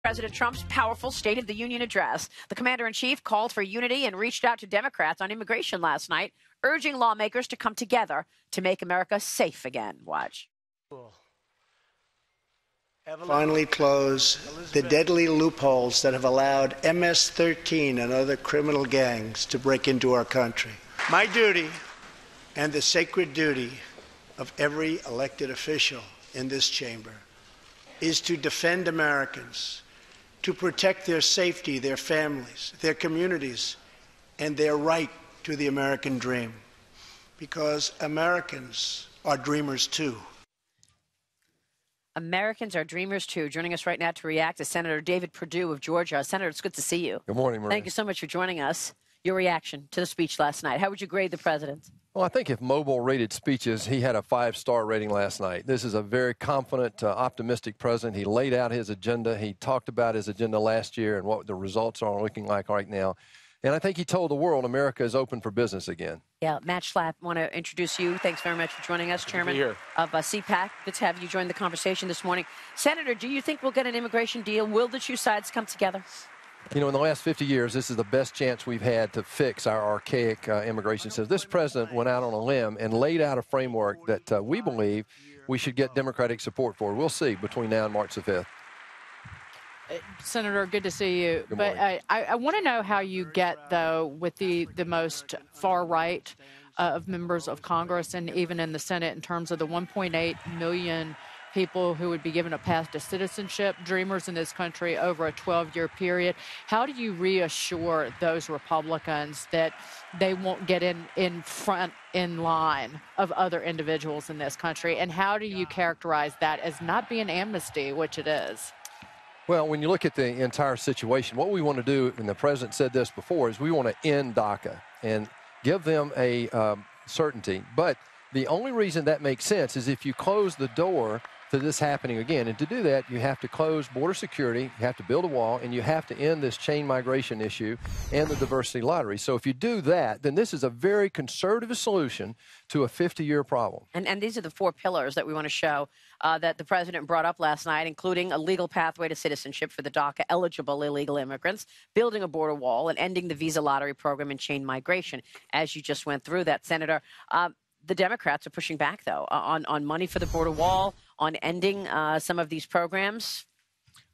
President Trump's powerful State of the Union address. The commander-in-chief called for unity and reached out to Democrats on immigration last night, urging lawmakers to come together to make America safe again. Watch. Finally close the deadly loopholes that have allowed MS-13 and other criminal gangs to break into our country. My duty and the sacred duty of every elected official in this chamber is to defend Americans, to protect their safety, their families, their communities, and their right to the American dream. Because Americans are dreamers too. Americans are dreamers too. Joining us right now to react is Senator David Perdue of Georgia. Senator, it's good to see you. Good morning, Maria. Thank you so much for joining us. Your reaction to the speech last night. How would you grade the president? Well, I think if Mobile rated speeches, he had a 5-star rating last night. This is a very confident, optimistic president. He laid out his agenda. He talked about his agenda last year and what the results are looking like right now. And I think he told the world America is open for business again. Yeah, Matt Schlapp, I want to introduce you. Thanks very much for joining us, Chairman of CPAC. Good to have you join the conversation this morning. Senator, do you think we'll get an immigration deal? Will the two sides come together? You know, in the last 50 years, this is the best chance we've had to fix our archaic immigration system. This president went out on a limb and laid out a framework that we believe we should get Democratic support for. We'll see between now and March the 5th. Senator, good to see you. Good but morning. I want to know how you get, though, with the most far right of members of Congress and even in the Senate in terms of the 1.8 million people who would be given a path to citizenship, dreamers in this country over a 12-year period. How do you reassure those Republicans that they won't get in front in line of other individuals in this country? And how do you characterize that as not being amnesty, which it is? Well, when you look at the entire situation, what we want to do, and the president said this before, is we want to end DACA and give them a certainty. But the only reason that makes sense is if you close the door to this happening again. And to do that, you have to close border security, you have to build a wall, and you have to end this chain migration issue and the diversity lottery. So if you do that, then this is a very conservative solution to a 50-year problem. And these are the 4 pillars that we want to show that the president brought up last night, including a legal pathway to citizenship for the DACA-eligible illegal immigrants, building a border wall, and ending the visa lottery program and chain migration, as you just went through that, Senator. The Democrats are pushing back, though, on money for the border wall, on ending some of these programs.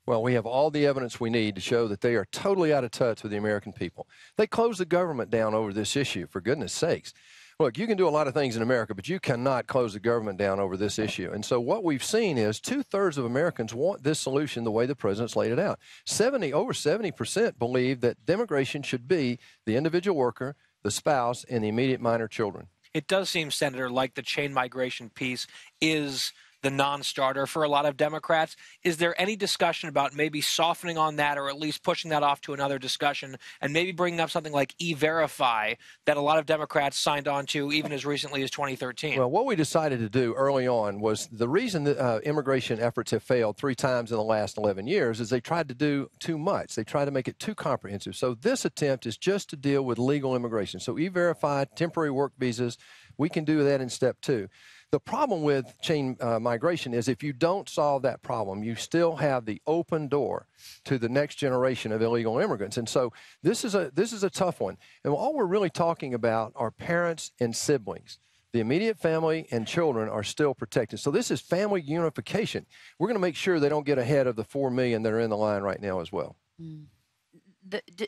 Well, we have all the evidence we need to show that they are totally out of touch with the American people. They closed the government down over this issue, for goodness sakes. Look, you can do a lot of things in America, but you cannot close the government down over this issue. And so what we've seen is 2/3 of Americans want this solution the way the president's laid it out. Over 70% believe that immigration should be the individual worker, the spouse, and the immediate minor children. It does seem, Senator, like the chain migration piece is the non-starter for a lot of Democrats. Is there any discussion about maybe softening on that or at least pushing that off to another discussion and maybe bringing up something like E-Verify that a lot of Democrats signed on to even as recently as 2013? Well, what we decided to do early on was the reason that immigration efforts have failed 3 times in the last 11 years is they tried to do too much. They tried to make it too comprehensive. So this attempt is just to deal with legal immigration. So E-Verify, temporary work visas, we can do that in step 2. The problem with chain migration is if you don't solve that problem, you still have the open door to the next generation of illegal immigrants. And so this is a tough one. And all we're really talking about are parents and siblings. The immediate family and children are still protected. So this is family unification. We're going to make sure they don't get ahead of the 4 million that are in the line right now as well.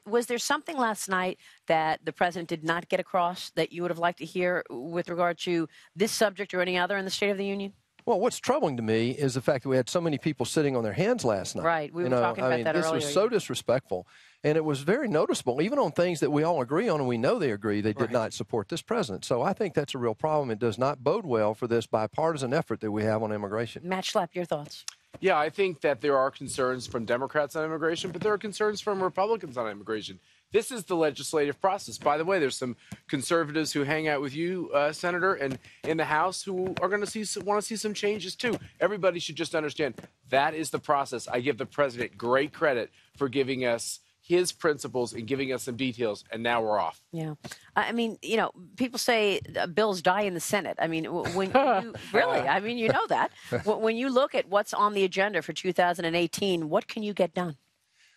Was there something last night that the president did not get across that you would have liked to hear with regard to this subject or any other in the State of the Union? Well, what's troubling to me is the fact that we had so many people sitting on their hands last night. Right, we were talking about that earlier. This was so disrespectful, and it was very noticeable. Even on things that we all agree on and we know they agree, they did not support this president. So I think that's a real problem. It does not bode well for this bipartisan effort that we have on immigration. Matt Schlapp, your thoughts? Yeah, I think that there are concerns from Democrats on immigration, but there are concerns from Republicans on immigration. This is the legislative process. By the way, there's some conservatives who hang out with you, Senator, and in the House who are going to want to see some changes too. Everybody should just understand that is the process. I give the president great credit for giving us his principles and giving us some details, and now we're off. Yeah. I mean, you know, people say bills die in the Senate. I mean, when you really, I mean, you know that. When you look at what's on the agenda for 2018, what can you get done?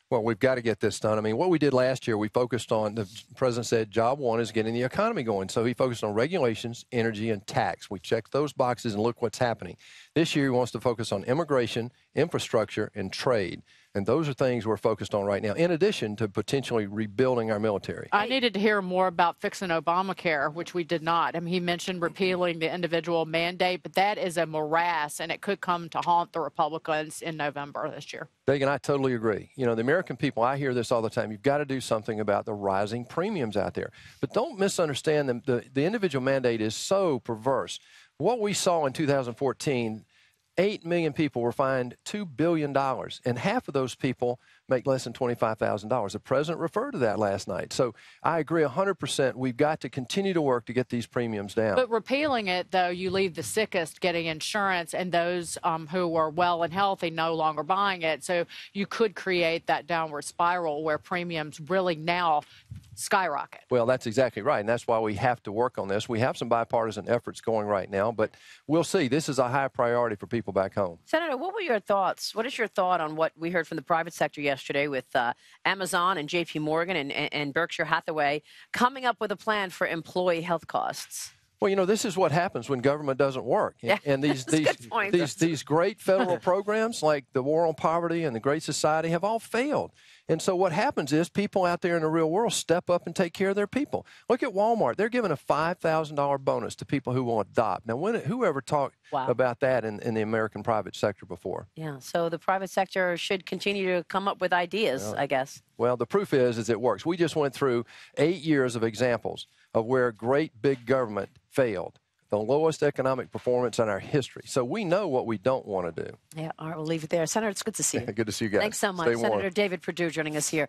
Well, we've got to get this done. I mean, what we did last year, we focused on, the president said job one is getting the economy going. So he focused on regulations, energy, and tax. We checked those boxes and look what's happening. This year, he wants to focus on immigration, infrastructure, and trade. And those are things we're focused on right now, in addition to potentially rebuilding our military. I needed to hear more about fixing Obamacare, which we did not. I mean, he mentioned repealing the individual mandate, but that is a morass, and it could come to haunt the Republicans in November this year. Dagan, I totally agree. You know, the American people, I hear this all the time. You've got to do something about the rising premiums out there. But don't misunderstand them. The individual mandate is so perverse. What we saw in 2014, 8 million people were fined $2 billion, and half of those people make less than $25,000. The president referred to that last night. So I agree 100%. We've got to continue to work to get these premiums down. But repealing it, though, you leave the sickest getting insurance and those who are well and healthy no longer buying it. So you could create that downward spiral where premiums really now skyrocket. Well, that's exactly right, and that's why we have to work on this. We have some bipartisan efforts going right now, but we'll see. This is a high priority for people back home. Senator, what were your thoughts? What is your thought on what we heard from the private sector yesterday with Amazon and J.P. Morgan and Berkshire Hathaway coming up with a plan for employee health costs? Well, you know, this is what happens when government doesn't work. Yeah, and these great federal programs like the War on Poverty and the Great Society have all failed. And so what happens is people out there in the real world step up and take care of their people. Look at Walmart. They're giving a $5,000 bonus to people who will adopt. Now, whoever talked about that in the American private sector before? Yeah, so the private sector should continue to come up with ideas, I guess. Well, the proof is it works. We just went through 8 years of examples of where great big government failed. The lowest economic performance in our history. So we know what we don't want to do. Yeah, all right, we'll leave it there. Senator, it's good to see you. Good to see you guys. Thanks so much. Senator David Perdue joining us here.